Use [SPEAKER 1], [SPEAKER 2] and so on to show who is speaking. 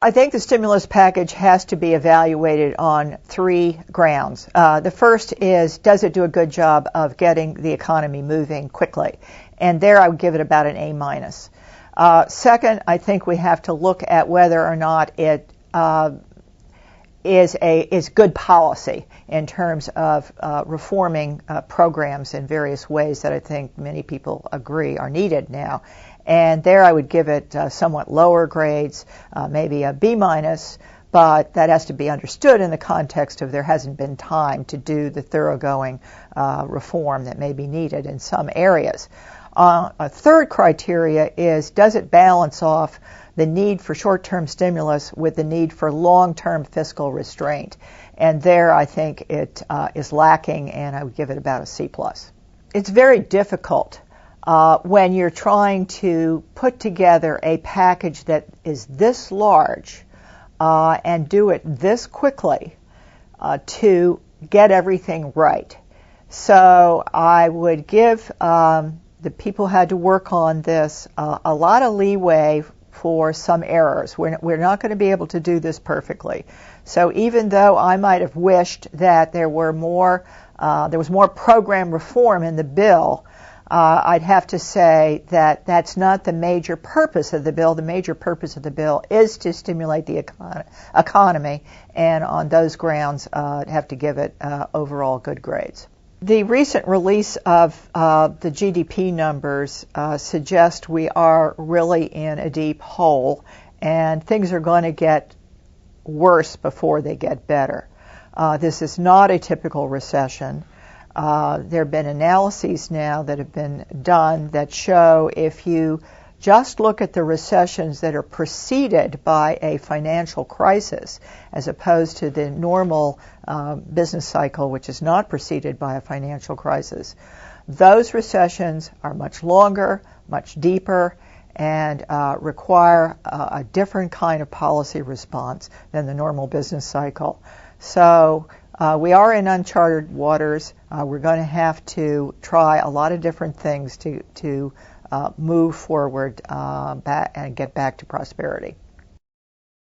[SPEAKER 1] I think the stimulus package has to be evaluated on three grounds. The first is, does it do a good job of getting the economy moving quickly? And there I would give it about an A-. Second, I think we have to look at whether or not it is good policy in terms of reforming programs in various ways that I think many people agree are needed now. And there I would give it somewhat lower grades, maybe a B-, but that has to be understood in the context of there hasn't been time to do the thoroughgoing reform that may be needed in some areas. A third criteria is, does it balance off the need for short-term stimulus with the need for long-term fiscal restraint? And there I think it is lacking, and I would give it about a C+. It's very difficult when you're trying to put together a package that is this large and do it this quickly to get everything right. So I would give the people who had to work on this a lot of leeway for some errors. We're not going to be able to do this perfectly. So even though I might have wished that there was more program reform in the bill, I'd have to say that that's not the major purpose of the bill. The major purpose of the bill is to stimulate the economy, and on those grounds, I'd have to give it overall good grades. The recent release of the GDP numbers suggest we are really in a deep hole, and things are going to get worse before they get better. This is not a typical recession. There have been analyses now that have been done that show if you just look at the recessions that are preceded by a financial crisis as opposed to the normal business cycle, which is not preceded by a financial crisis, those recessions are much longer, much deeper, and require a different kind of policy response than the normal business cycle. So we are in uncharted waters. We're going to have to try a lot of different things to move forward and get back to prosperity.